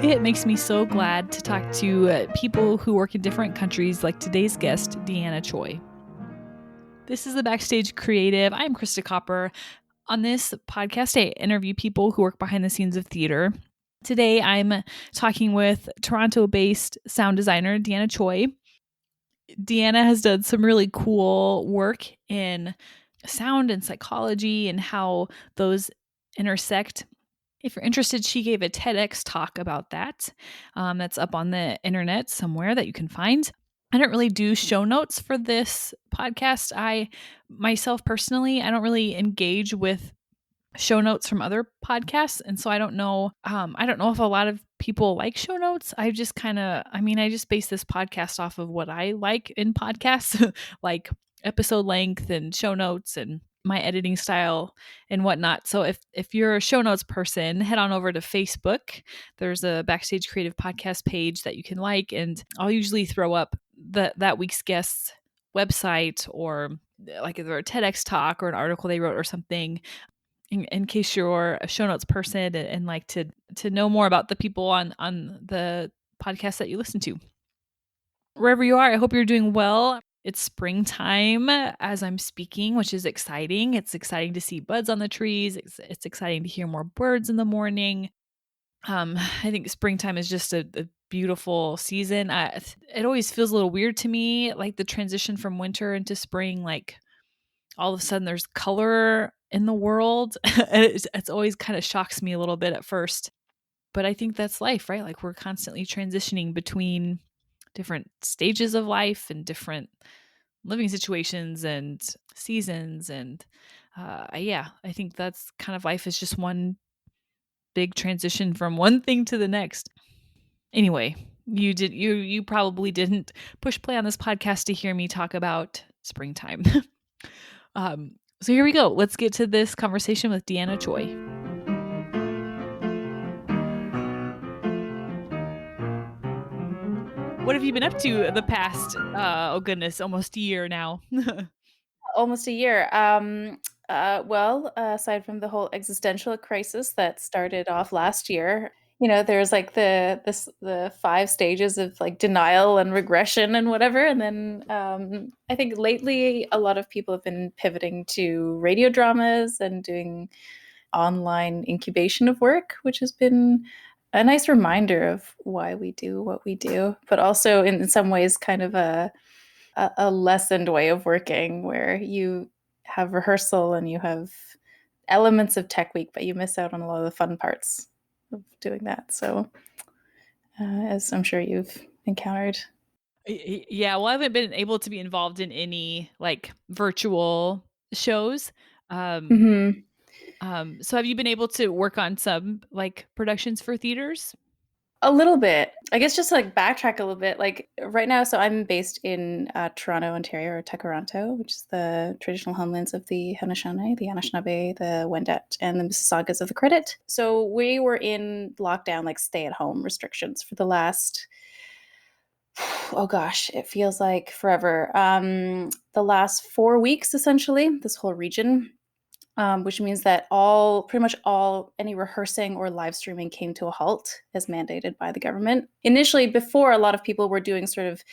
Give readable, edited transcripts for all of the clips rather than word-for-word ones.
It makes me so glad to talk to people who work in different countries, like today's guest, Deanna Choi. This is the Backstage Creative. I'm Krista Copper. On this podcast, I interview people who work behind the scenes of theater. Today, I'm talking with Toronto-based sound designer Deanna Choi. Deanna has done some really cool work in sound and psychology and how those intersect. If you're interested, she gave a TEDx talk about that. That's up on the internet somewhere that you can find. I don't really do show notes for this podcast. Myself personally, I don't really engage with show notes from other podcasts, and so I don't know. I don't know if a lot of people like show notes. I just I just base this podcast off of what I like in podcasts, like episode length and show notes and my editing style and whatnot. So if you're a show notes person, head on over to Facebook. There's a Backstage Creative podcast page that you can like, and I'll usually throw up that week's guest's website or like either a TEDx talk or an article they wrote or something, in case you're a show notes person and like to know more about the people on the podcast that you listen to. Wherever you are, I hope you're doing well. It's springtime as I'm speaking, which is exciting. It's exciting to see buds on the trees. It's exciting to hear more birds in the morning. I think springtime is just a beautiful season. It always feels a little weird to me, like the transition from winter into spring, like all of a sudden there's color in the world. It's always kind of shocks me a little bit at first, but I think that's life, right? Like we're constantly transitioning between different stages of life and different living situations and seasons. And yeah, I think that's kind of life is just big transition from one thing to the next. Anyway, you probably didn't push play on this podcast to hear me talk about springtime. So here we go. Let's get to this conversation with Deanna Choi. What have you been up to the past, almost a year now? Almost a year. Aside from the whole existential crisis that started off last year, there's like the 5 stages of like denial and regression and whatever. And then I think lately a lot of people have been pivoting to radio dramas and doing online incubation of work, which has been a nice reminder of why we do what we do, but also in some ways kind of a lessened way of working where you have rehearsal and you have elements of tech week, but you miss out on a lot of the fun parts of doing that. So, as I'm sure you've encountered. Yeah, well, I haven't been able to be involved in any like virtual shows. Um, hmm so have you been able to work on some like productions for theaters? A little bit. I guess just to, like backtrack a little bit, like right now, so I'm based in Toronto, Ontario, or Tekaronto, which is the traditional homelands of the Haudenosaunee, the Anishinaabe, the Wendat, and the Mississaugas of the Credit. So we were in lockdown, like stay-at-home restrictions for the last, oh gosh, it feels like forever. The last 4 weeks, essentially, this whole region, which means that pretty much all, any rehearsing or live streaming came to a halt as mandated by the government. Initially, before, a lot of people were doing sort of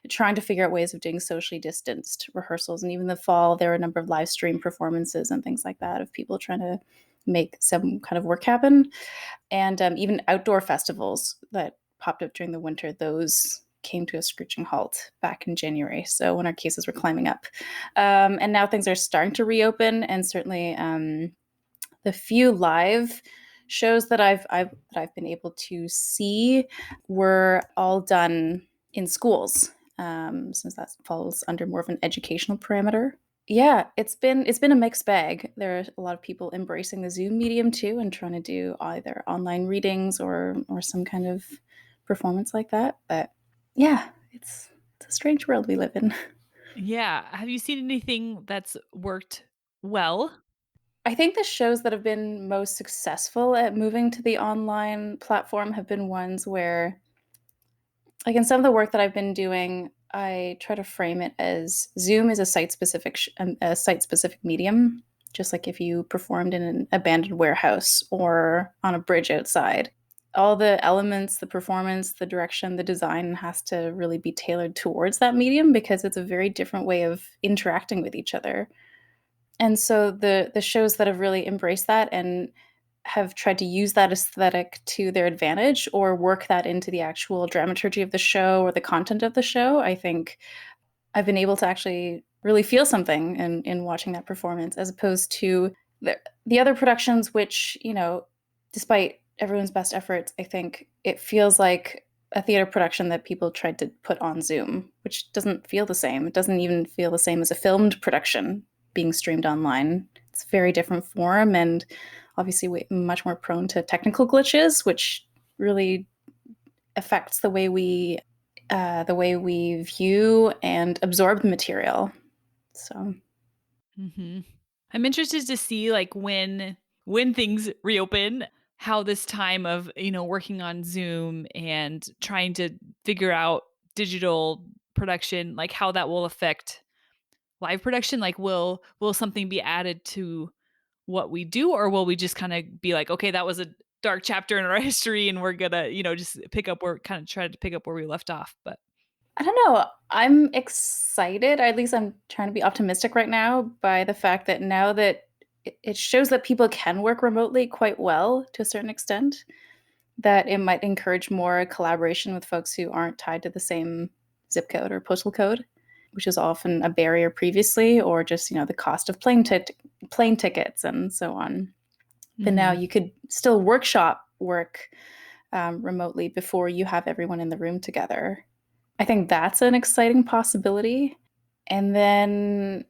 trying to figure out ways of doing socially distanced rehearsals. And even the fall, there were a number of live stream performances and things like that of people trying to make some kind of work happen. And even outdoor festivals that popped up during the winter, those came to a screeching halt back in January. So when our cases were climbing up. And now things are starting to reopen, and certainly the few live shows that I've been able to see were all done in schools, since that falls under more of an educational parameter. Yeah, it's been a mixed bag. There are a lot of people embracing the Zoom medium too and trying to do either online readings or some kind of performance like that. But yeah, it's a strange world we live in. Yeah. Have you seen anything that's worked well? I think the shows that have been most successful at moving to the online platform have been ones where, like in some of the work that I've been doing, I try to frame it as Zoom is a site specific medium, just like if you performed in an abandoned warehouse or on a bridge outside. all the elements, the performance, the direction, the design has to really be tailored towards that medium because it's a very different way of interacting with each other. And so the shows that have really embraced that and have tried to use that aesthetic to their advantage or work that into the actual dramaturgy of the show or the content of the show, I think I've been able to actually really feel something in watching that performance, as opposed to the other productions, which, despite everyone's best efforts, I think it feels like a theater production that people tried to put on Zoom, which doesn't feel the same. It doesn't even feel the same as a filmed production being streamed online. It's a very different form and obviously much more prone to technical glitches, which really affects the way we view and absorb the material. So Hmm. I'm interested to see like when things reopen, how this time of, working on Zoom and trying to figure out digital production, like how that will affect live production. Like will something be added to what we do, or will we just kind of be like, okay, that was a dark chapter in our history and we're gonna, just pick up where kind of try to pick up where we left off. But I don't know. I'm excited, or at least I'm trying to be optimistic right now by the fact that now that it shows that people can work remotely quite well to a certain extent, that it might encourage more collaboration with folks who aren't tied to the same zip code or postal code, which is often a barrier previously, or just, the cost of plane tickets and so on. But now mhm. you could still workshop work remotely before you have everyone in the room together. I think that's an exciting possibility. And then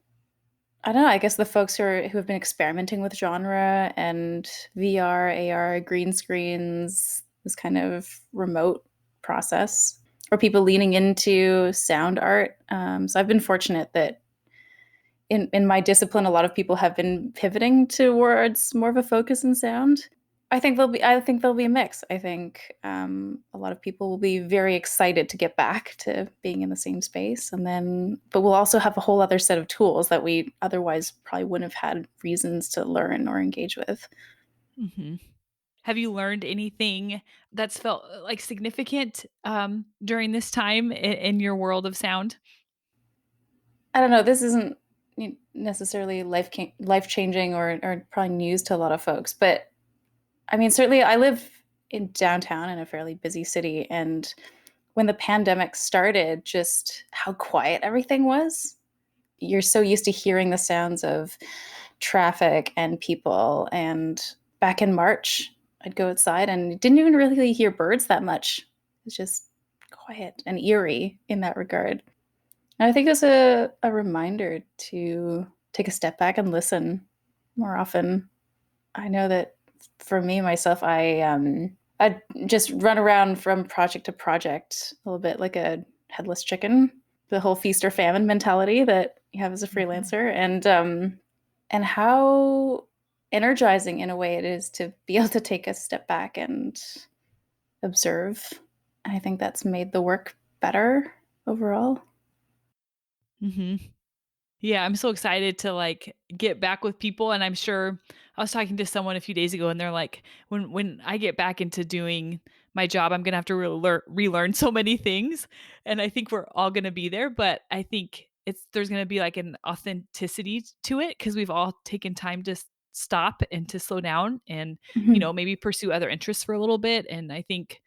I don't know, I guess the folks who have been experimenting with genre and VR, AR, green screens, this kind of remote process, or people leaning into sound art. So I've been fortunate that in my discipline, a lot of people have been pivoting towards more of a focus in sound. I think there'll be a mix. I think a lot of people will be very excited to get back to being in the same space, but we'll also have a whole other set of tools that we otherwise probably wouldn't have had reasons to learn or engage with. Mhm. Have you learned anything that's felt like significant during this time in your world of sound? I don't know. This isn't necessarily life changing or probably news to a lot of folks, but I mean, certainly I live in downtown in a fairly busy city, and when the pandemic started, just how quiet everything was. You're so used to hearing the sounds of traffic and people. And back in March, I'd go outside and didn't even really hear birds that much. It's just quiet and eerie in that regard. And I think it's a reminder to take a step back and listen more often. I know that for me myself, I just run around from project to project a little bit like a headless chicken. The whole feast or famine mentality that you have as a Mhm. freelancer, and how energizing in a way it is to be able to take a step back and observe. I think that's made the work better overall. Mhm. Yeah, I'm so excited to like get back with people, and I'm sure I was talking to someone a few days ago and they're like, when I get back into doing my job, I'm going to have to relearn so many things, and I think we're all going to be there, but I think there's going to be like an authenticity to it because we've all taken time to stop and to slow down and, Mhm. maybe pursue other interests for a little bit, and I think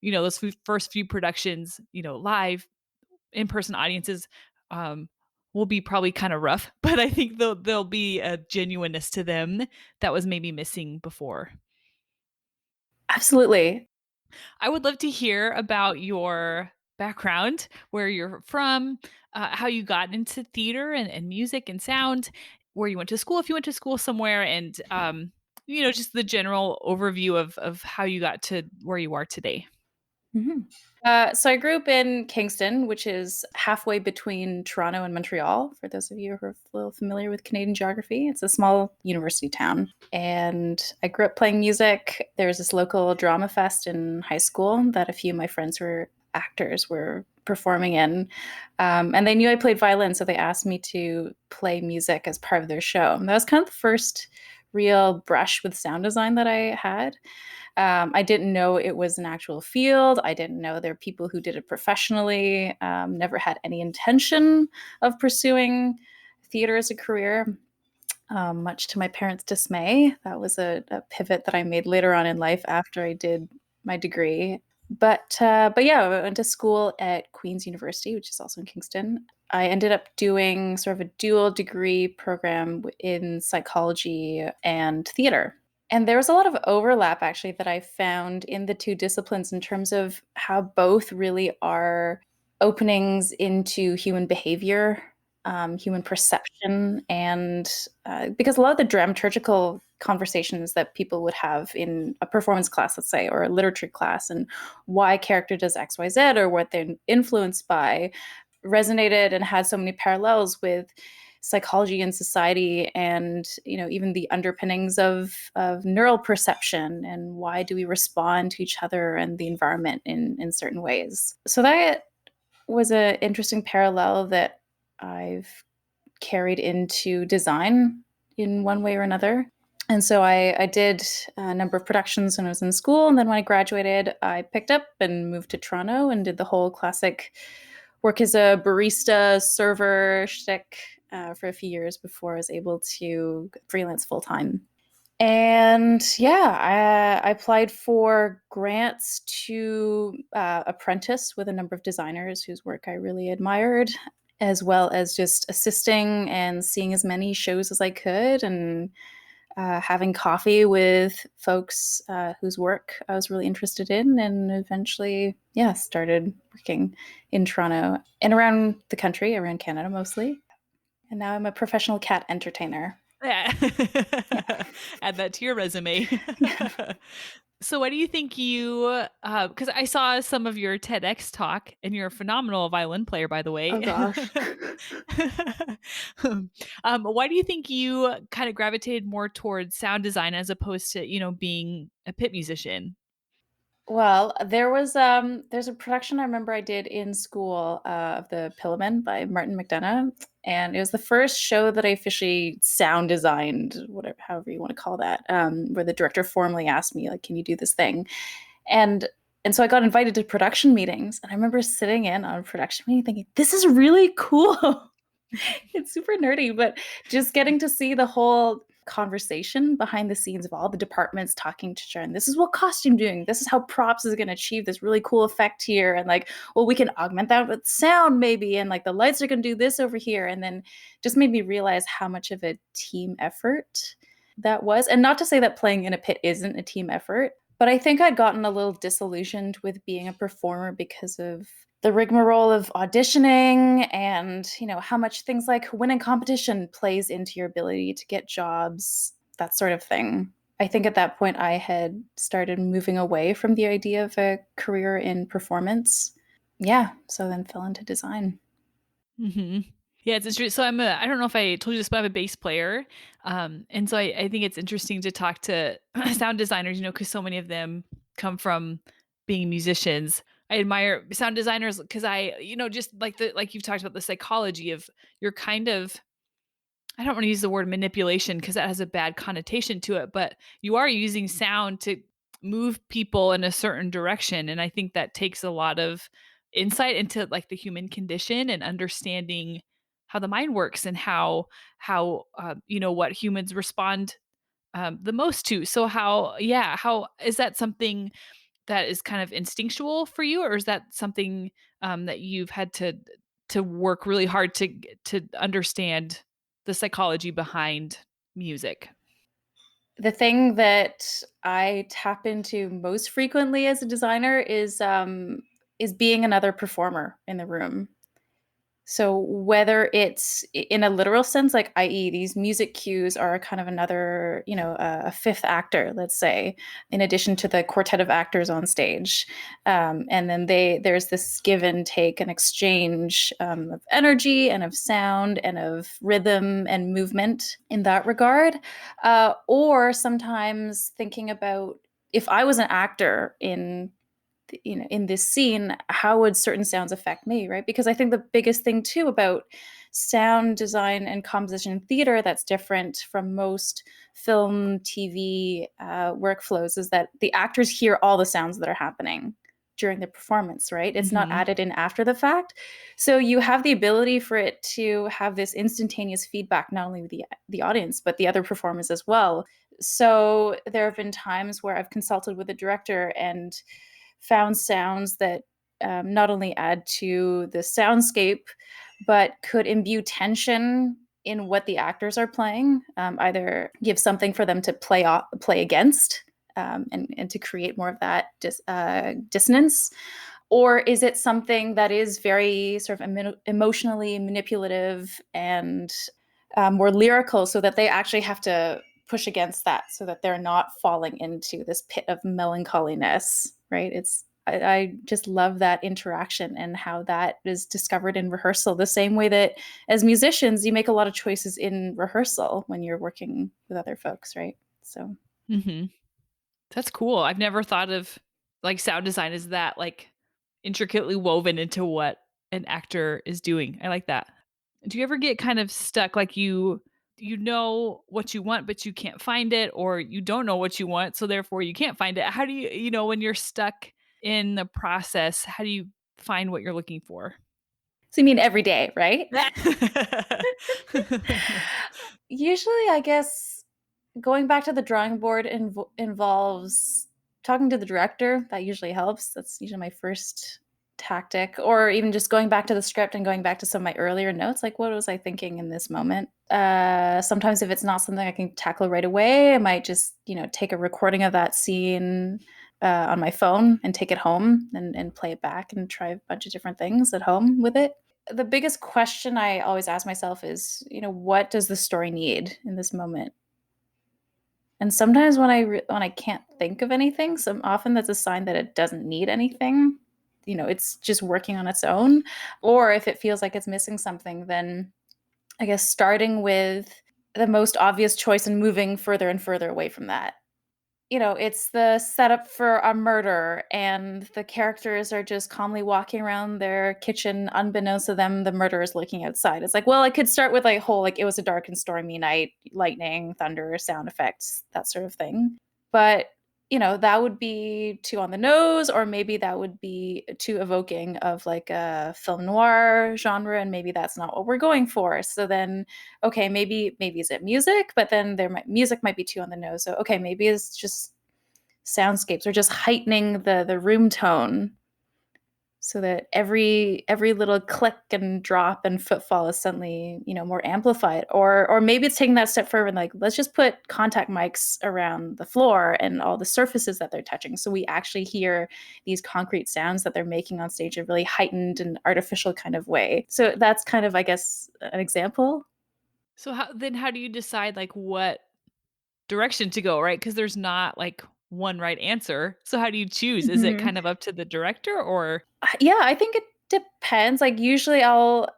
those first few productions, live in-person audiences, um, will be probably kind of rough, but I think there'll be a genuineness to them that was maybe missing before. Absolutely. I would love to hear about your background, where you're from, how you got into theater and music and sound, where you went to school, if you went to school somewhere, and just the general overview of how you got to where you are today. Mhm. So I grew up in Kingston, which is halfway between Toronto and Montreal. For those of you who are a little familiar with Canadian geography, it's a small university town. And I grew up playing music. There was this local drama fest in high school that a few of my friends who were actors were performing in. And they knew I played violin, so they asked me to play music as part of their show. And that was kind of the first real brush with sound design that I had. I didn't know it was an actual field. I didn't know there are people who did it professionally. Never had any intention of pursuing theater as a career, much to my parents' dismay. That was a pivot that I made later on in life after I did my degree. But yeah, I went to school at Queen's University, which is also in Kingston. I ended up doing sort of a dual degree program in psychology and theater. And there was a lot of overlap actually that I found in the two disciplines in terms of how both really are openings into human behavior, human perception, and because a lot of the dramaturgical conversations that people would have in a performance class, let's say, or a literature class, and why character does X, Y, Z, or what they're influenced by, resonated and had so many parallels with psychology and society, and even the underpinnings of neural perception, and why do we respond to each other and the environment in certain ways. So that was an interesting parallel that I've carried into design in one way or another. And so I did a number of productions when I was in school. And then when I graduated, I picked up and moved to Toronto and did the whole classic work as a barista, server shtick for a few years before I was able to freelance full time. And yeah, I applied for grants to apprentice with a number of designers whose work I really admired, as well as just assisting and seeing as many shows as I could, and having coffee with folks whose work I was really interested in, and eventually, yeah, started working in Toronto and around the country, around Canada mostly. And now I'm a professional cat entertainer. Yeah. Yeah. Add that to your resume. Yeah. So what do you think you because I saw some of your TEDx talk and you're a phenomenal violin player, by the way. Oh gosh. Why do you think you kind of gravitated more towards sound design as opposed to, being a pit musician? Well, there's a production I remember I did in school of The Pillowman by Martin McDonough, and it was the first show that I officially sound designed, whatever, however you want to call that, where the director formally asked me, like, "Can you do this thing?" And and so I got invited to production meetings, and I remember sitting in on a production meeting thinking, "This is really cool." It's super nerdy, but just getting to see the whole conversation behind the scenes of all the departments talking to each other. And this is what costume doing. This is how props is going to achieve this really cool effect here. And like, well, we can augment that with sound maybe. And like the lights are going to do this over here. And then just made me realize how much of a team effort that was. And not to say that playing in a pit isn't a team effort, but I think I'd gotten a little disillusioned with being a performer because of the rigmarole of auditioning, and how much things like winning competition plays into your ability to get jobs, that sort of thing. I think at that point I had started moving away from the idea of a career in performance. Yeah, so then fell into design. Hmm. Yeah, it's interesting. So I don't know if I told you this, but I'm a bass player. And so I think it's interesting to talk to sound designers, because so many of them come from being musicians. I admire sound designers because just like you've talked about the psychology of you're kind of, I don't want to use the word manipulation because that has a bad connotation to it, but you are using sound to move people in a certain direction. And I think that takes a lot of insight into like the human condition and understanding how the mind works and how what humans respond the most to. So how is that something that is kind of instinctual for you, or is that something that you've had to work really hard to understand the psychology behind music? The thing that I tap into most frequently as a designer is being another performer in the room. So whether it's in a literal sense, like i.e., these music cues are kind of another, a fifth actor, let's say, in addition to the quartet of actors on stage, and then there's this give and take and exchange of energy and of sound and of rhythm and movement in that regard, or sometimes thinking about if I was an actor in this scene, how would certain sounds affect me, right? Because I think the biggest thing too about sound design and composition in theater that's different from most film, TV workflows is that the actors hear all the sounds that are happening during the performance, right? It's not Mm-hmm. added in after the fact. So you have the ability for it to have this instantaneous feedback, not only with the audience, but the other performers as well. So there have been times where I've consulted with the director and found sounds that not only add to the soundscape, but could imbue tension in what the actors are playing, either give something for them to play against, and to create more of that dissonance, or is it something that is very sort of emotionally manipulative and more lyrical, so that they actually have to push against that, so that they're not falling into this pit of melancholiness, right? I just love that interaction and how that is discovered in rehearsal, the same way that as musicians you make a lot of choices in rehearsal when you're working with other folks, right? So Mm-hmm. That's cool. I've never thought of like sound design as that like intricately woven into what an actor is doing. I like that. Do you ever get kind of stuck like you know what you want but you can't find it, or you don't know what you want so therefore you can't find it? How do you know when you're stuck in the process, how do you find what you're looking for? you mean every day, right? Usually, I guess going back to the drawing board involves talking to the director. That usually helps. That's usually my first tactic. Or even just going back to the script and going back to some of my earlier notes, like what was I thinking in this moment? Sometimes if it's not something I can tackle right away, I might just take a recording of that scene on my phone and take it home and play it back and try a bunch of different things at home with it. The biggest question I always ask myself is, what does the story need in this moment? And sometimes when I can't think of anything, so often that's a sign that it doesn't need anything. It's just working on its own. Or if it feels like it's missing something, then I guess starting with the most obvious choice and moving further and further away from that. It's the setup for a murder, and the characters are just calmly walking around their kitchen. Unbeknownst to them, the murderer is looking outside. It's like, well, I could start with like whole, like it was a dark and stormy night, lightning, thunder, sound effects, that sort of thing. But that would be too on the nose, or maybe that would be too evoking of like a film noir genre, and maybe that's not what we're going for. So then, okay, maybe is it music, but then music might be too on the nose. So okay, maybe it's just soundscapes or just heightening the room tone, so that every little click and drop and footfall is suddenly more amplified. Or maybe it's taking that step further and like, let's just put contact mics around the floor and all the surfaces that they're touching, so we actually hear these concrete sounds that they're making on stage in a really heightened and artificial kind of way. So that's kind of, I guess, an example. So how do you decide like what direction to go, right? Because there's not like one right answer. So how do you choose? Is it Mhm. kind of up to the director or Yeah, I think it depends. Like usually I'll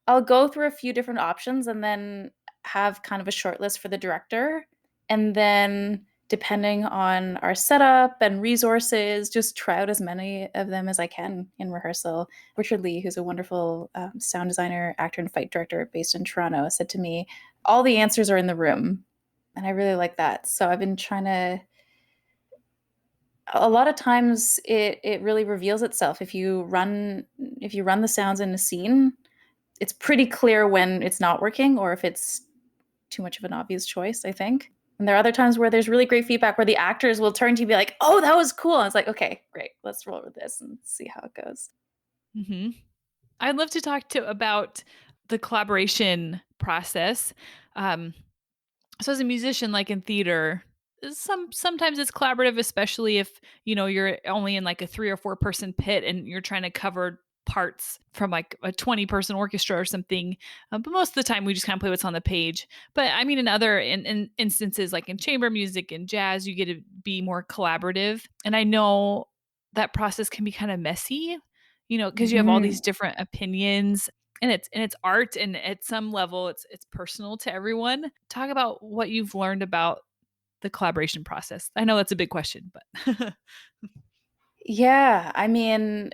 go through a few different options and then have kind of a short list for the director. And then depending on our setup and resources, just try out as many of them as I can in rehearsal. Richard Lee, who's a wonderful sound designer, actor, and fight director based in Toronto, said to me, all the answers are in the room. And I really like that. So I've been trying to, a lot of times it really reveals itself if you run the sounds in a scene. It's pretty clear when it's not working or if it's too much of an obvious choice, I think. And there are other times where there's really great feedback where the actors will turn to you and be like, oh, that was cool, and it's like, okay, great, let's roll with this and see how it goes. Mhm. I'd love to talk to about the collaboration process. Um, so as a musician, like in theater, sometimes it's collaborative, especially if you're only in like a 3 or 4 person pit and you're trying to cover parts from like a 20 person orchestra or something. But most of the time, we just kind of play what's on the page. But I mean, in other in instances, like in chamber music and jazz, you get to be more collaborative. And I know that process can be kind of messy, because you have all Hmm. these different opinions, and it's art, and at some level it's personal to everyone. Talk about what you've learned about the collaboration process. I know that's a big question, but Yeah, I mean,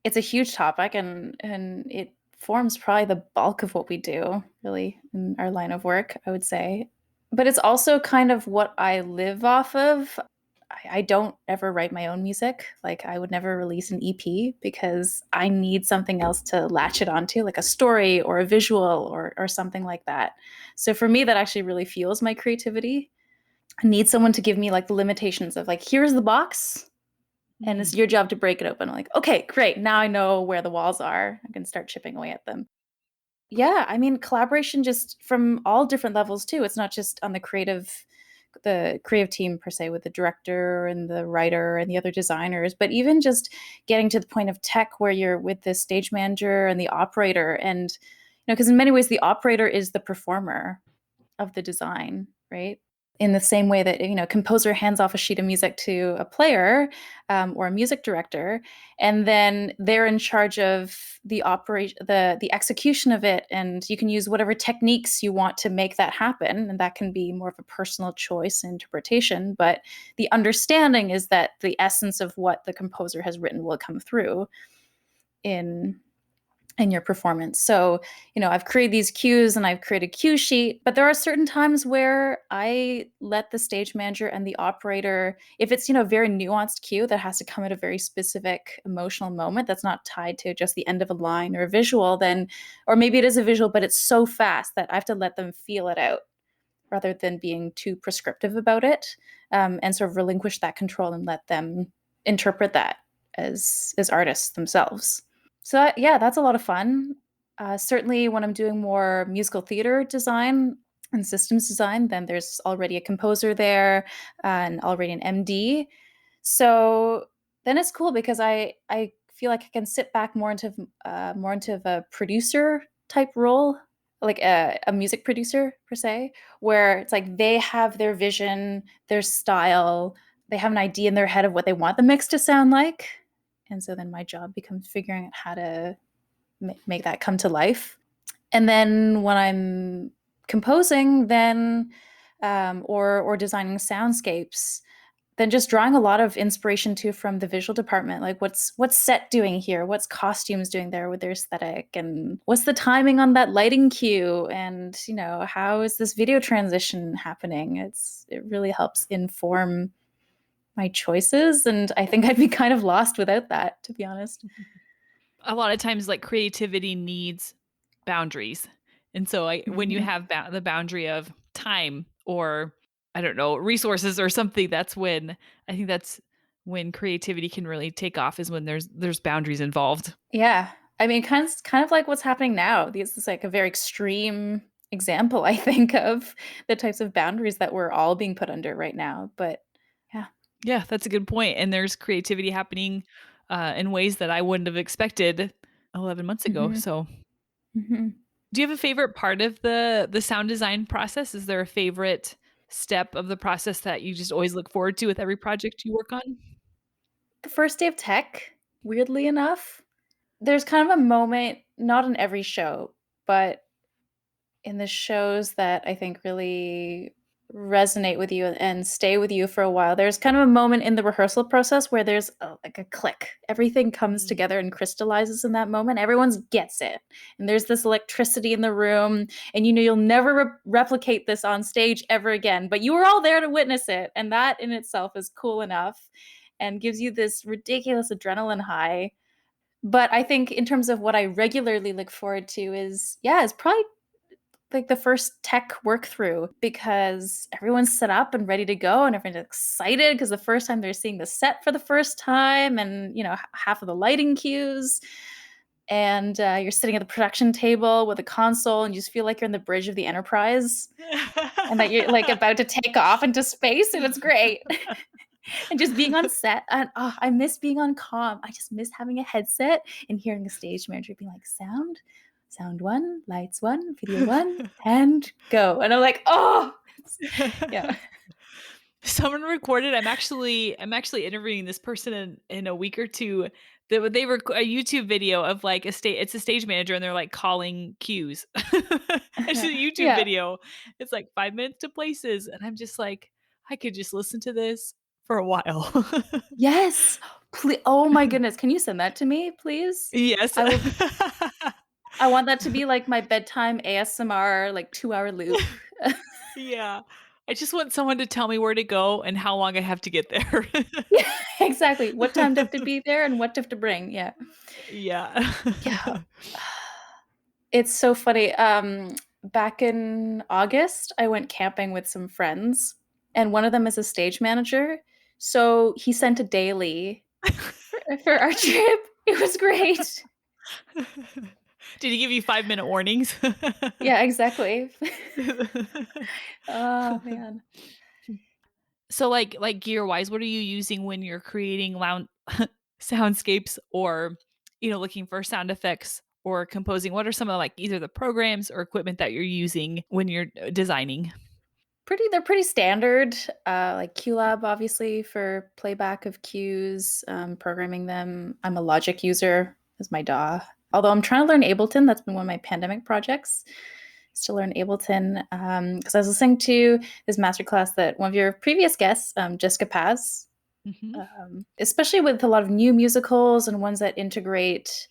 it's a huge topic, and it forms probably the bulk of what we do, really, in our line of work, I would say. But it's also kind of what I live off of. I don't ever write my own music. Like, I would never release an EP because I need something else to latch it onto, like a story or a visual or something like that. So for me, that actually really fuels my creativity. I need someone to give me like the limitations of like, here's the box, and it's your job to break it open. I'm like, okay, great. Now I know where the walls are. I can start chipping away at them. Yeah, I mean, collaboration just from all different levels too. It's not just on the creative team per se with the director and the writer and the other designers, but even just getting to the point of tech where you're with the stage manager and the operator. And, because in many ways the operator is the performer of the design, right? In the same way that a composer hands off a sheet of music to a player, or a music director, and then they're in charge of the operation, the execution of it, and you can use whatever techniques you want to make that happen, and that can be more of a personal choice and interpretation. But the understanding is that the essence of what the composer has written will come through in your performance. So, I've created these cues and I've created a cue sheet, but there are certain times where I let the stage manager and the operator, if it's, a very nuanced cue that has to come at a very specific emotional moment that's not tied to just the end of a line or a visual, then, or maybe it is a visual, but it's so fast that I have to let them feel it out rather than being too prescriptive about it, and sort of relinquish that control and let them interpret that as artists themselves. So yeah, that's a lot of fun. Certainly, when I'm doing more musical theater design and systems design, then there's already a composer there and already an MD. So then it's cool because I feel like I can sit back more into a producer type role, like a music producer per se, where it's like they have their vision, their style, they have an idea in their head of what they want the mix to sound like, and so then my job becomes figuring out how to make that come to life. And then when I'm composing, then or designing soundscapes, then just drawing a lot of inspiration too from the visual department. Like what's set doing here? What's costumes doing there with their aesthetic? And what's the timing on that lighting cue? And how is this video transition happening? It really helps inform my choices, and I think I'd be kind of lost without that, to be honest. A lot of times, like, creativity needs boundaries. And so when you Mhm. have the boundary of time or, I don't know, resources or something, I think that's when creativity can really take off, is when there's boundaries involved. Yeah. I mean, kind of like what's happening now. This is like a very extreme example, I think, of the types of boundaries that we're all being put under right now. But yeah. Yeah, that's a good point. And there's creativity happening in ways that I wouldn't have expected 11 months ago. Hmm. So, Hmm. do you have a favorite part of the sound design process? Is there a favorite step of the process that you just always look forward to with every project you work on? The first day of tech, weirdly enough, there's kind of a moment, not in every show, but in the shows that I think really resonate with you and stay with you for a while. There's kind of a moment in the rehearsal process where there's like a click. Everything comes Mm. together and crystallizes in that moment. Everyone gets it. And there's this electricity in the room, and you'll never replicate this on stage ever again, but you were all there to witness it. And that in itself is cool enough and gives you this ridiculous adrenaline high. But I think in terms of what I regularly look forward to is, yeah, it's probably like the first tech work through, because everyone's set up and ready to go and everyone's excited because the first time they're seeing the set for the first time, and half of the lighting cues, and you're sitting at the production table with a console and you just feel like you're in the bridge of the Enterprise and that you're like about to take off into space, and it's great. And just being on set, and I miss being on comm. I just miss having a headset and hearing a stage manager being like, sound one, lights one, video one, and go. And I'm like, oh, yeah. Someone recorded. I'm actually interviewing this person in a week or two. They were a YouTube video of like it's a stage manager and they're like calling cues. It's a YouTube Yeah. video. It's like 5 minutes to places, and I'm just like, I could just listen to this for a while. Yes. Please. Oh my goodness. Can you send that to me, please? Yes. I will. I want that to be like my bedtime ASMR, like 2-hour loop. Yeah. I just want someone to tell me where to go and how long I have to get there. Yeah, exactly. What time do I have to be there and what do I have to bring? Yeah. Yeah. Yeah. It's so funny. Back in August, I went camping with some friends, and one of them is a stage manager. So he sent a daily for our trip. It was great. Did he give you 5-minute warnings? Yeah, exactly. Oh, man. So, like gear-wise, what are you using when you're creating soundscapes or, looking for sound effects or composing? What are some of, like, either the programs or equipment that you're using when you're, designing? They're pretty standard, like QLab, obviously, for playback of cues, programming them. I'm a Logic user as my DAW. Although I'm trying to learn Ableton, that's been one of my pandemic projects, is to learn Ableton. Because I was listening to this masterclass that one of your previous guests, Jessica Paz, Mhm. especially with a lot of new musicals and ones that integrate,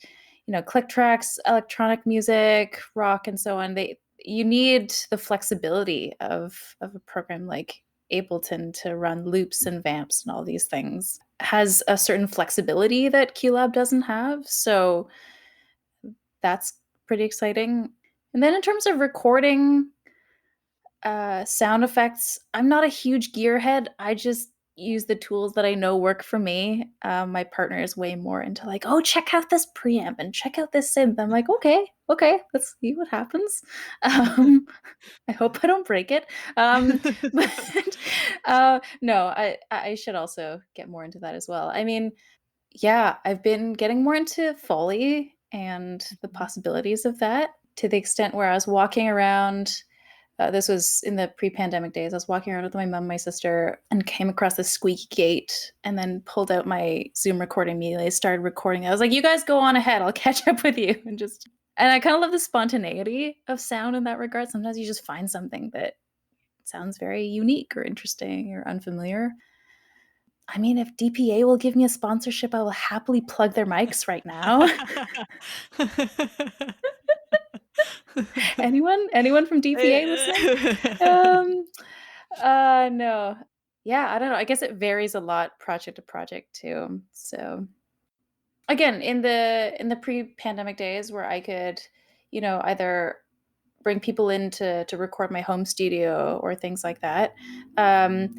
click tracks, electronic music, rock, and so on. You need the flexibility of a program like Ableton to run loops and vamps and all these things. Has a certain flexibility that QLab doesn't have, so that's pretty exciting. And then in terms of recording, sound effects, I'm not a huge gearhead. I just use the tools that I know work for me. My partner is way more into like, oh, check out this preamp and check out this synth. I'm like, okay, let's see what happens. Um, I hope I don't break it. But no, I should also get more into that as well. I mean, yeah, I've been getting more into Foley and the Mhm. possibilities of that to the extent where I was walking around. This was in the pre-pandemic days. I was walking around with my mom, my sister, and came across this squeaky gate, and then pulled out my Zoom recording immediately. I started recording. I was like, "You guys go on ahead. I'll catch up with you." And I kind of love the spontaneity of sound in that regard. Sometimes you just find something that sounds very unique or interesting or unfamiliar. I mean, if DPA will give me a sponsorship, I will happily plug their mics right now. Anyone from DPA listening? Um, no. Yeah, I don't know. I guess it varies a lot project to project too. So again, in the pre-pandemic days where I could, either bring people in to record my home studio or things like that.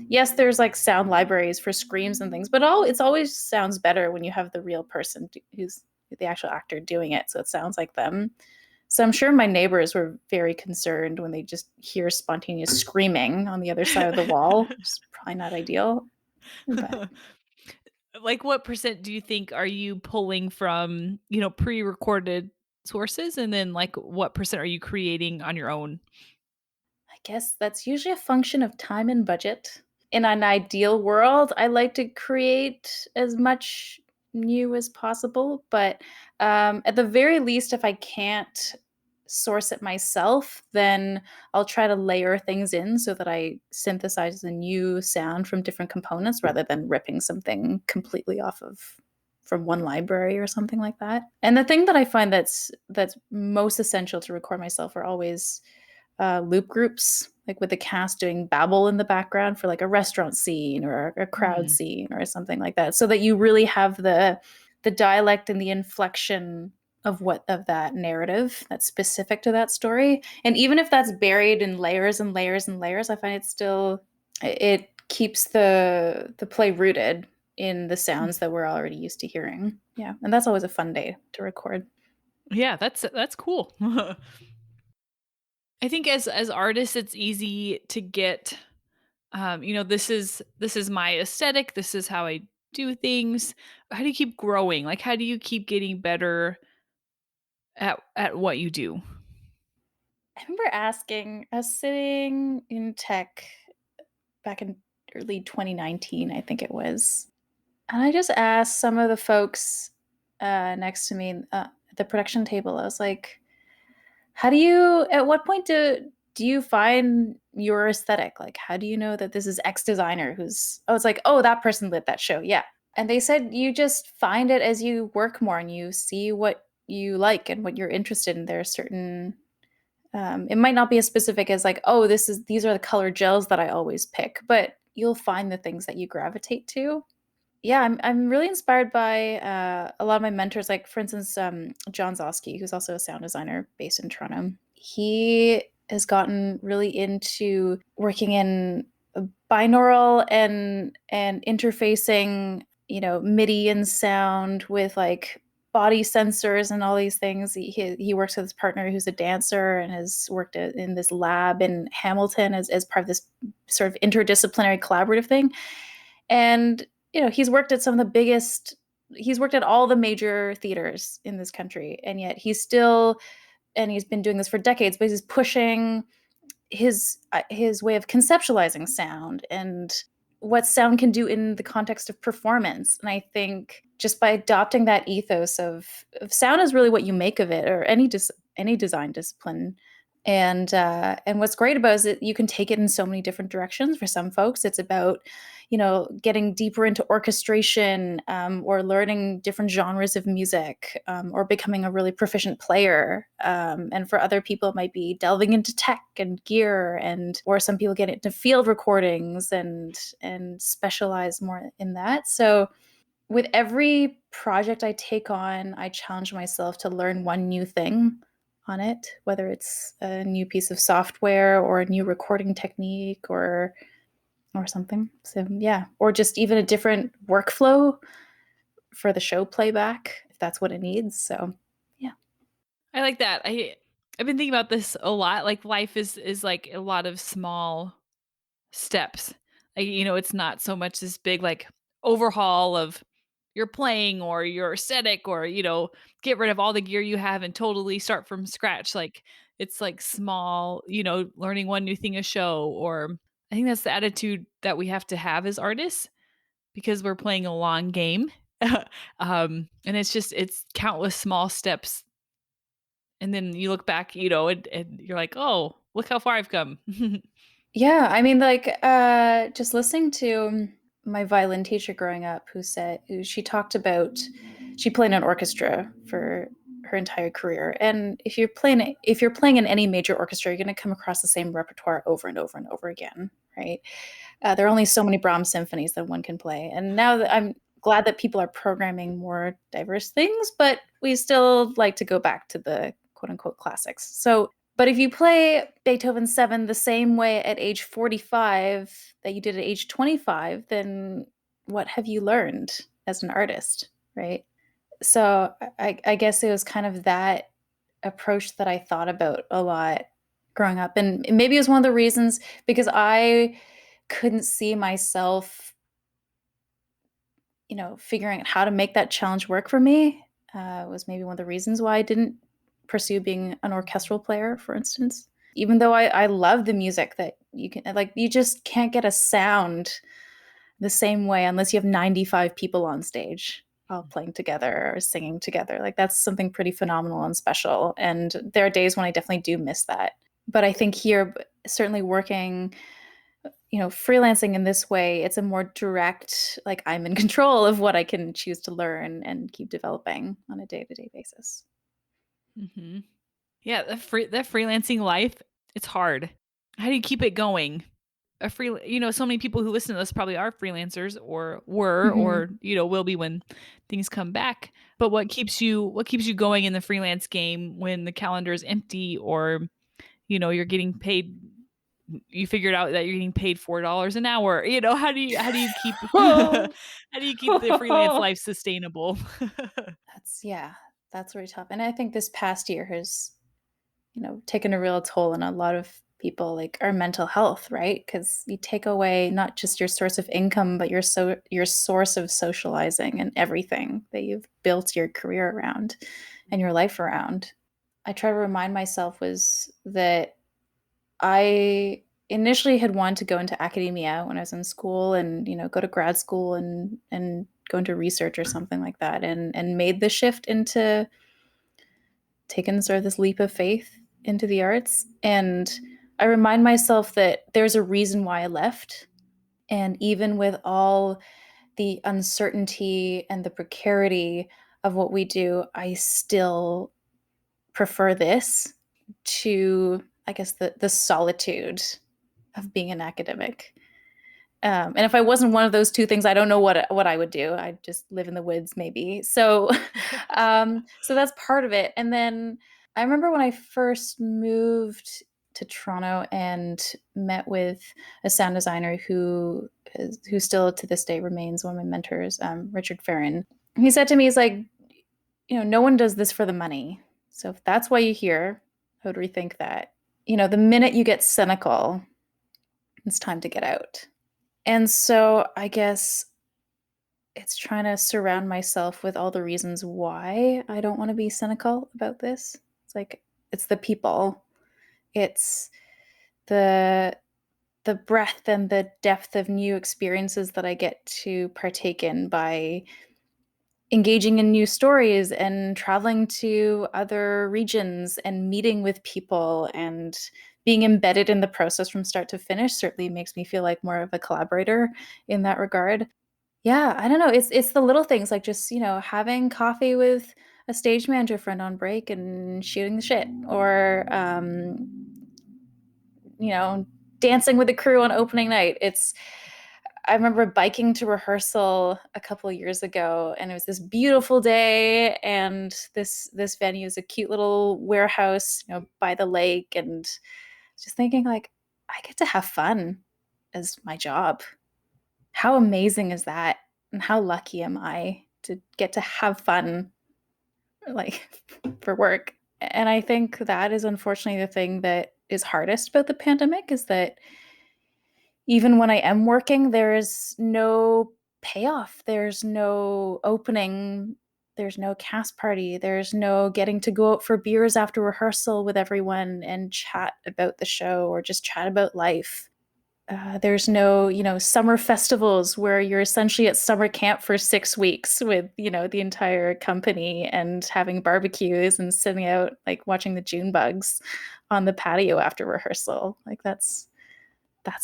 Yes, there's like sound libraries for screams and things, but it's always sounds better when you have the real person who's the actual actor doing it, so it sounds like them. So I'm sure my neighbors were very concerned when they just hear spontaneous screaming on the other side of the wall, which is probably not ideal. But Like, what percent do you think are you pulling from, pre-recorded sources? And then, like, what percent are you creating on your own? I guess that's usually a function of time and budget. In an ideal world, I like to create as much new as possible, but at the very least, if I can't source it myself, then I'll try to layer things in so that I synthesize a new sound from different components rather than ripping something completely off of from one library or something like that. And the thing that I find that's most essential to record myself are always loop groups, like with the cast doing babble in the background for like a restaurant scene or a crowd Mm. scene or something like that, so that you really have the dialect and the inflection of that narrative that's specific to that story. And even if that's buried in layers and layers and layers, I find it keeps the play rooted in the sounds that we're already used to hearing. Yeah, and that's always a fun day to record. Yeah, that's cool. I think as artists, it's easy to get, this is my aesthetic. This is how I do things. How do you keep growing? Like, how do you keep getting better at what you do? I remember asking, I was sitting in tech back in early 2019, I think it was. And I just asked some of the folks next to me at the production table, I was like, at what point do you find your aesthetic? Like, how do you know that this is X designer I was like, oh, that person lit that show. Yeah. And they said you just find it as you work more and you see what you like and what you're interested in. There are certain it might not be as specific as like, oh, these are the color gels that I always pick, but you'll find the things that you gravitate to. Yeah, I'm really inspired by a lot of my mentors, like for instance, John Zosky, who's also a sound designer based in Toronto. He has gotten really into working in binaural and interfacing, MIDI and sound with like body sensors and all these things. He works with his partner who's a dancer and has worked in this lab in Hamilton as part of this sort of interdisciplinary collaborative thing. And he's worked at some of the biggest. He's worked at all the major theaters in this country, and yet he's been doing this for decades, but he's pushing his way of conceptualizing sound and what sound can do in the context of performance. And I think just by adopting that ethos of sound is really what you make of it, or any design discipline. And what's great about it is that you can take it in so many different directions. For some folks, it's about getting deeper into orchestration, or learning different genres of music, or becoming a really proficient player. And for other people, it might be delving into tech and gear, or some people get into field recordings and specialize more in that. So with every project I take on, I challenge myself to learn one new thing on it, whether it's a new piece of software or a new recording technique or something. So yeah, or just even a different workflow for the show playback if that's what it needs. So yeah. I like that. I've been thinking about this a lot. Like life is like a lot of small steps. Like, it's not so much this big like overhaul of your playing or your aesthetic or, get rid of all the gear you have and totally start from scratch. Like it's like small, learning one new thing a show. Or I think that's the attitude that we have to have as artists because we're playing a long game. And it's countless small steps. And then you look back, and you're like, oh, look how far I've come. Yeah, I mean, like, just listening to my violin teacher growing up, she talked about she played in an orchestra for her entire career, and if you're playing in any major orchestra, you're going to come across the same repertoire over and over and over again, right? There are only so many Brahms symphonies that one can play, and now that I'm glad that people are programming more diverse things, but we still like to go back to the quote unquote classics. So but if you play Beethoven's 7 the same way at age 45 that you did at age 25, then what have you learned as an artist, right? So I guess it was kind of that approach that I thought about a lot growing up. And maybe it was one of the reasons because I couldn't see myself, figuring out how to make that challenge work for me. Was maybe one of the reasons why I didn't pursue being an orchestral player, for instance. Even though I love the music that you can, like, you just can't get a sound the same way unless you have 95 people on stage all playing together or singing together. Like, that's something pretty phenomenal and special. And there are days when I definitely do miss that. But I think here, certainly working, freelancing in this way, it's a more direct, like, I'm in control of what I can choose to learn and keep developing on a day-to-day basis. Mhm. Yeah, the freelancing life, it's hard. How do you keep it going? So many people who listen to this probably are freelancers or were Mhm. or, will be when things come back. But what keeps you going in the freelance game when the calendar is empty or, you're getting paid you figured out that you're getting paid $4 an hour. How do you keep how do you keep the freelance life sustainable? Yeah, that's really tough. And I think this past year has, taken a real toll on a lot of people, like our mental health, right? Because you take away not just your source of income, but your source of socializing and everything that you've built your career around and your life around. I try to remind myself was that I initially had wanted to go into academia when I was in school and, go to grad school and go into research or something like that, and made the shift into taking sort of this leap of faith into the arts. And I remind myself that there's a reason why I left. And even with all the uncertainty and the precarity of what we do, I still prefer this to, I guess, the solitude of being an academic. And if I wasn't one of those two things, I don't know what I would do. I'd just live in the woods, maybe. So, so that's part of it. And then I remember when I first moved to Toronto and met with a sound designer who still to this day remains one of my mentors, Richard Farron. He said to me, he's like, no one does this for the money. So if that's why you're here, I would rethink that. The minute you get cynical, it's time to get out. And so I guess it's trying to surround myself with all the reasons why I don't want to be cynical about this. It's like it's the people. It's the breadth and the depth of new experiences that I get to partake in by engaging in new stories and traveling to other regions and meeting with people and being embedded in the process from start to finish certainly makes me feel like more of a collaborator in that regard. Yeah, I don't know. It's the little things like just, having coffee with a stage manager friend on break and shooting the shit or you know, dancing with the crew on opening night. I remember biking to rehearsal a couple of years ago and it was this beautiful day and this venue is a cute little warehouse, by the lake and just thinking like I get to have fun as my job. How amazing is that? And how lucky am I to get to have fun like for work? And I think that is unfortunately the thing that is hardest about the pandemic is that even when I am working, there's no payoff. There's no opening. There's no cast party. There's no getting to go out for beers after rehearsal with everyone and chat about the show or just chat about life. There's no, summer festivals where you're essentially at summer camp for 6 weeks with, the entire company and having barbecues and sitting out, like watching the June bugs on the patio after rehearsal. Like that's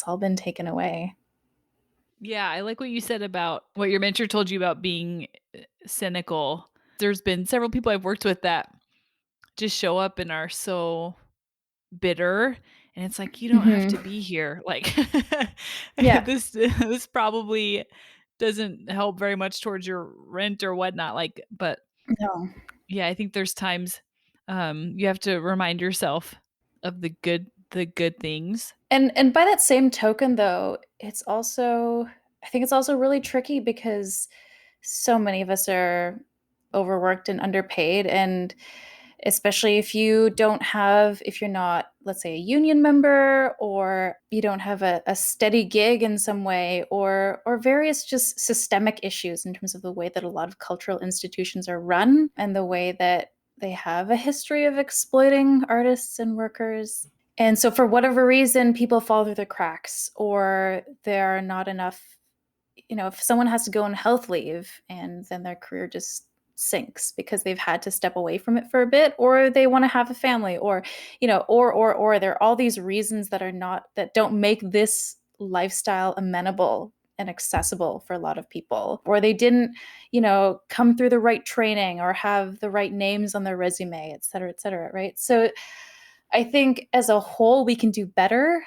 all been taken away. Yeah, I like what you said about what your mentor told you about being cynical. There's been several people I've worked with that just show up and are so bitter, and it's like, "You don't have Hmm. to be here." Like, Yeah. this probably doesn't help very much towards your rent or whatnot, like, but No. yeah, I think there's times, you have to remind yourself of the good things. And by that same token though, I think it's also really tricky because so many of us are overworked and underpaid and especially if you're not, let's say, a union member or you don't have a steady gig in some way or various just systemic issues in terms of the way that a lot of cultural institutions are run and the way that they have a history of exploiting artists and workers. And so for whatever reason people fall through the cracks or there are not enough, if someone has to go on health leave and then their career just sinks because they've had to step away from it for a bit or they want to have a family or or there are all these reasons that don't make this lifestyle amenable and accessible for a lot of people or they didn't come through the right training or have the right names on their resume, et cetera, right? So I think as a whole we can do better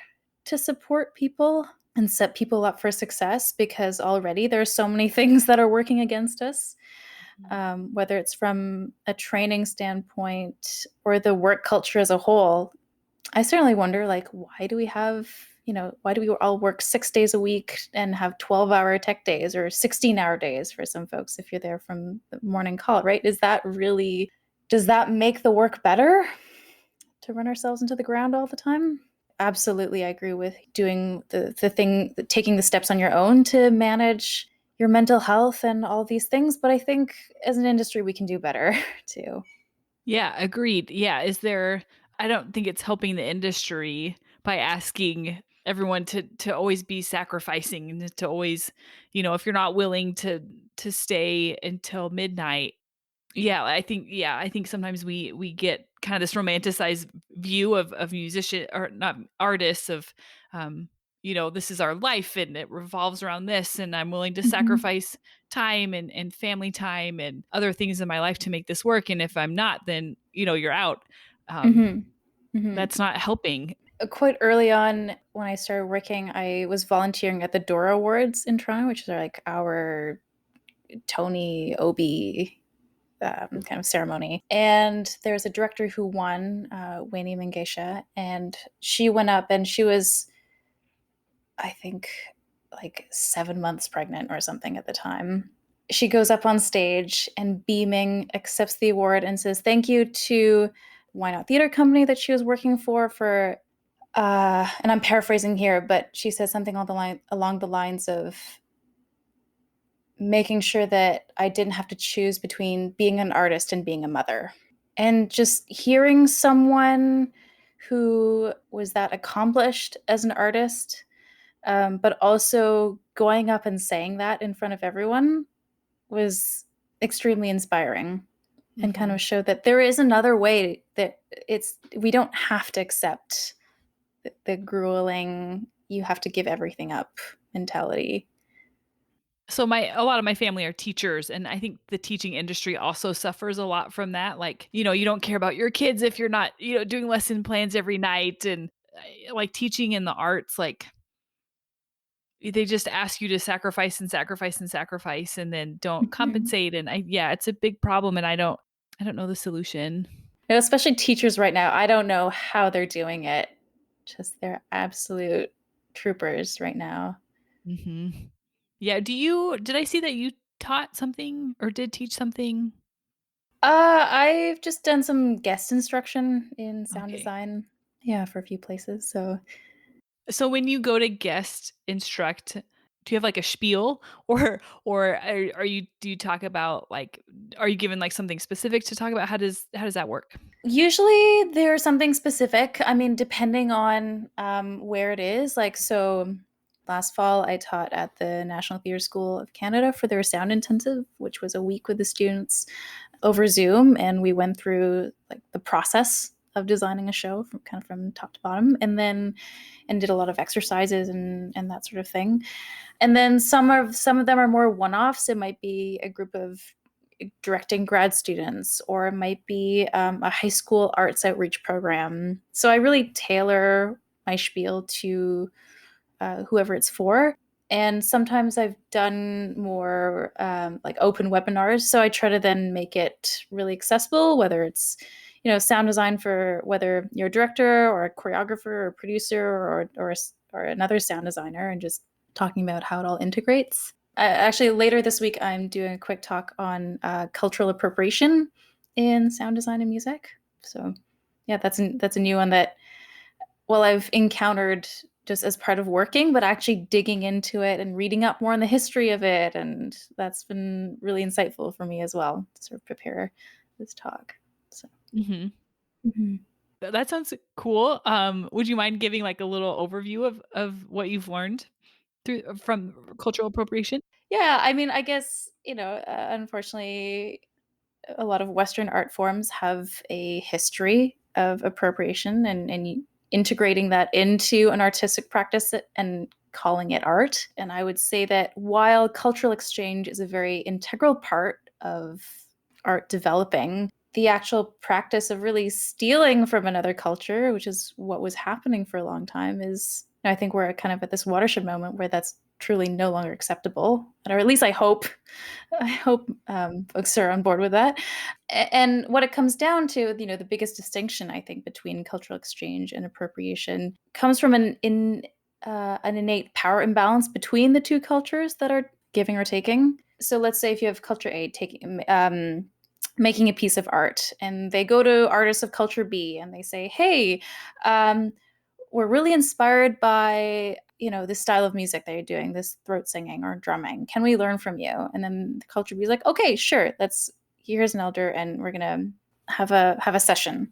to support people and set people up for success because already there are so many things that are working against us, whether it's from a training standpoint or the work culture as a whole. I certainly wonder, like, why do we all work 6 days a week and have 12-hour tech days or 16-hour days for some folks if you're there from the morning call, right? Does that make the work better to run ourselves into the ground all the time? Absolutely, I agree with doing the thing, taking the steps on your own to manage your mental health and all these things. But I think as an industry, we can do better too. Yeah, agreed. Yeah, I don't think it's helping the industry by asking everyone to always be sacrificing and to always, if you're not willing to stay until midnight. Yeah, I think sometimes we get kind of this romanticized view of musician or not artists of um this is our life and it revolves around this, and I'm willing to Mhm. sacrifice time and family time and other things in my life to make this work. And if I'm not, then, you're out. Mhm. Mhm. That's not helping. Quite early on when I started working, I was volunteering at the Dora Awards in Toronto, which are like our Tony Obie kind of ceremony. And there's a director who won, Wayne Mengesha, and she went up and she was, I think, like 7 months pregnant or something at the time. She goes up on stage and beaming accepts the award and says thank you to Why Not Theater Company that she was working for and I'm paraphrasing here, but she says something along the lines of making sure that I didn't have to choose between being an artist and being a mother. And just hearing someone who was that accomplished as an artist, but also going up and saying that in front of everyone was extremely inspiring and kind Hmm. of showed that there is another way, that we don't have to accept the grueling, you have to give everything up mentality. So a lot of my family are teachers, and I think the teaching industry also suffers a lot from that. Like, you don't care about your kids if you're not, doing lesson plans every night, and like teaching in the arts, like they just ask you to sacrifice and sacrifice and sacrifice and then don't Mhm. compensate. And yeah, it's a big problem, and I don't know the solution. Especially teachers right now, I don't know how they're doing it. Just they're absolute troopers right now. Hmm. Yeah. Did I see that you taught something or did teach something? I've just done some guest instruction in sound Okay. design, yeah, for a few places. So So when you go to guest instruct, do you have like a spiel, or do you talk about, like, are you given like something specific to talk about? How does that work? usually there's something specific. I mean, depending on where it is. Like, so last fall, I taught at the National Theatre School of Canada for their sound intensive, which was a week with the students over Zoom, and we went through like the process of designing a show from top to bottom, and did a lot of exercises and that sort of thing. And then some of them are more one-offs. It might be a group of directing grad students, or it might be a high school arts outreach program. So I really tailor my spiel to whoever it's for. And sometimes I've done more like open webinars. So I try to then make it really accessible, whether it's, sound design for whether you're a director or a choreographer or a producer or another sound designer, and just talking about how it all integrates. Actually, later this week, I'm doing a quick talk on cultural appropriation in sound design and music. So, yeah, that's a new one that, well, I've encountered just as part of working, but actually digging into it and reading up more on the history of it. And that's been really insightful for me as well to sort of prepare this talk. So, Hmm. mhm. That sounds cool. Would you mind giving like a little overview of what you've learned from cultural appropriation? Yeah, I mean, I guess, unfortunately, a lot of Western art forms have a history of appropriation and integrating that into an artistic practice and calling it art. And I would say that while cultural exchange is a very integral part of art developing, the actual practice of really stealing from another culture, which is what was happening for a long time, is, I think we're kind of at this watershed moment where that's truly no longer acceptable. Or at least I hope folks are on board with that. And what it comes down to, the biggest distinction I think between cultural exchange and appropriation comes from an innate power imbalance between the two cultures that are giving or taking. So let's say if you have culture A taking making a piece of art, and they go to artists of culture B and they say, "Hey, um, we're really inspired by this style of music that you're doing, this throat singing or drumming. Can we learn from you?" And then the culture B is like, "Okay, sure. Let's Here's an elder, and we're gonna have a session."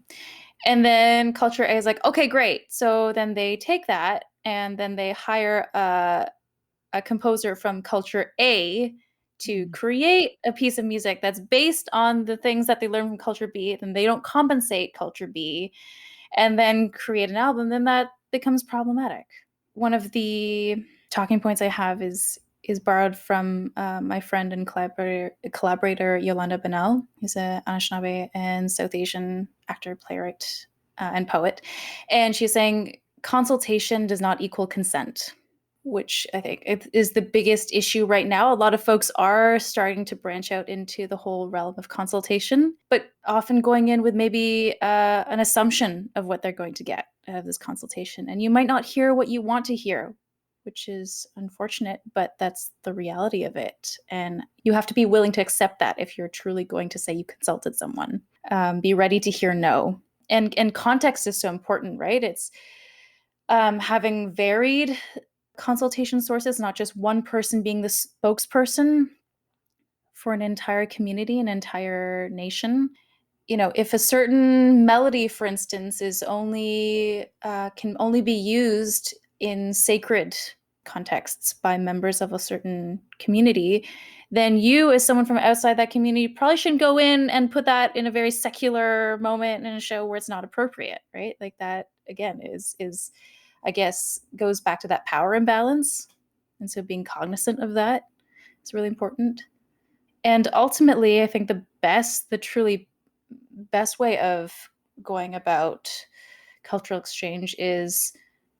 And then culture A is like, "Okay, great." So then they take that and then they hire a composer from culture A to Mm. create a piece of music that's based on the things that they learned from culture B. Then they don't compensate culture B, and then create an album. Then that becomes problematic. one of the talking points I have is borrowed from my friend and collaborator Yolanda Bennell, who's a Anishinaabe and South Asian actor, playwright, and poet. And she's saying consultation does not equal consent, which I think is the biggest issue right now. A lot of folks are starting to branch out into the whole realm of consultation, but often going in with maybe an assumption of what they're going to get out of this consultation. And you might not hear what you want to hear, which is unfortunate, but that's the reality of it. And you have to be willing to accept that if you're truly going to say you consulted someone. Be ready to hear no. And context is so important, right? It's having varied consultation sources, not just one person being the spokesperson for an entire community, an entire nation. You know, if a certain melody, for instance, is only can only be used in sacred contexts by members of a certain community, then you, as someone from outside that community, probably shouldn't go in and put that in a very secular moment in a show where it's not appropriate, right? Like that again is I guess goes back to that power imbalance, and so being cognizant of that is really important. And ultimately, I think the truly best way of going about cultural exchange is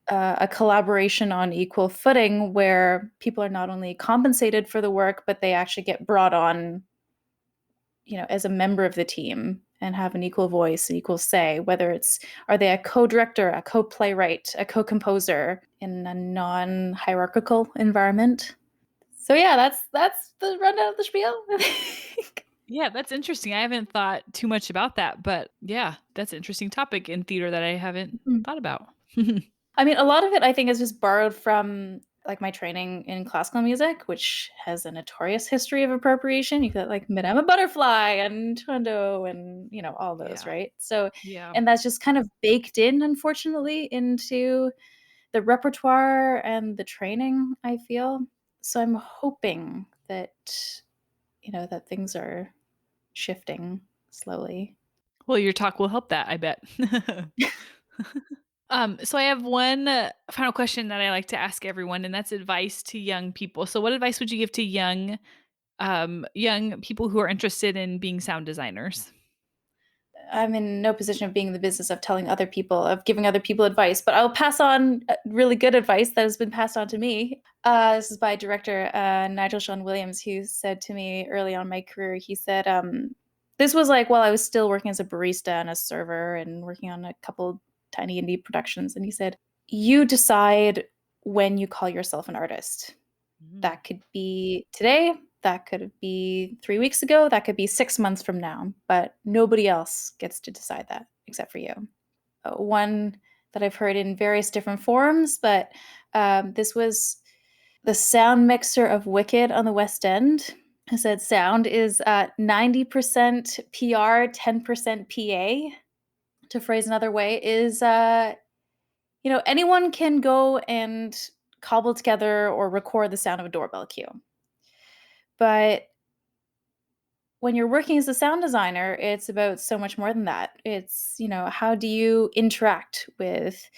a collaboration on equal footing where people are not only compensated for the work, but they actually get brought on, you know, as a member of the team and have an equal voice, an equal say, whether it's, are they a co-director, a co-playwright, a co-composer in a non-hierarchical environment. So yeah, that's the rundown of the spiel. Yeah, that's interesting. I haven't thought too much about that, but yeah, that's an interesting topic in theater that I haven't thought about. I mean, a lot of it I think is just borrowed from like my training in classical music, which has a notorious history of appropriation. You got like Madame Butterfly and Tondo and you know all those, Yeah. right? So, Yeah. and that's just kind of baked in, unfortunately, into the repertoire and the training, I feel. So I'm hoping that you know that things are shifting slowly. Well, your talk will help that, I bet. So I have one final question that I like to ask everyone, and that's advice to young people. So what advice would you give to young people who are interested in being sound designers? I'm in no position of being in the business of telling other people, of giving other people advice, but I'll pass on really good advice that has been passed on to me. This is by director Nigel Sean Williams, who said to me early on in my career, he said, this was like while I was still working as a barista and a server and working on a couple tiny indie productions. And he said, you decide when you call yourself an artist. Mm. That could be today, that could be 3 weeks ago, that could be 6 months from now, but nobody else gets to decide that except for you. One that I've heard in various different forms, but this was the sound mixer of Wicked on the West End. I said sound is 90% PR, 10% PA. To phrase another way, is you know, anyone can go and cobble together or record the sound of a doorbell cue. But when you're working as a sound designer, it's about so much more than that. It's, you know, how do you interact with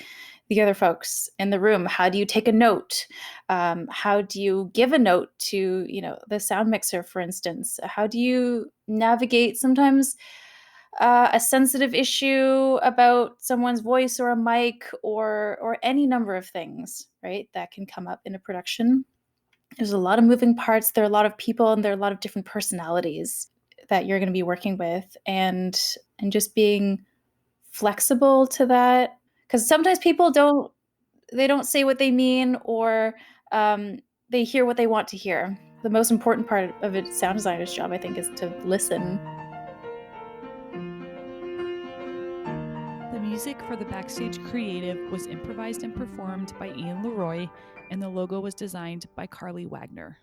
the other folks in the room? How do you take a note? How do you give a note to, you know, the sound mixer, for instance? How do you navigate sometimes a sensitive issue about someone's voice or a mic or any number of things, right? That can come up in a production. There's a lot of moving parts. There are a lot of people and there are a lot of different personalities that you're going to be working with, and just being flexible to that, because sometimes people don't say what they mean, or they hear what they want to hear. The most important part of a sound designer's job, I think, is to listen. The music for the Backstage Creative was improvised and performed by Ian Leroy, and the logo was designed by Carly Wagner.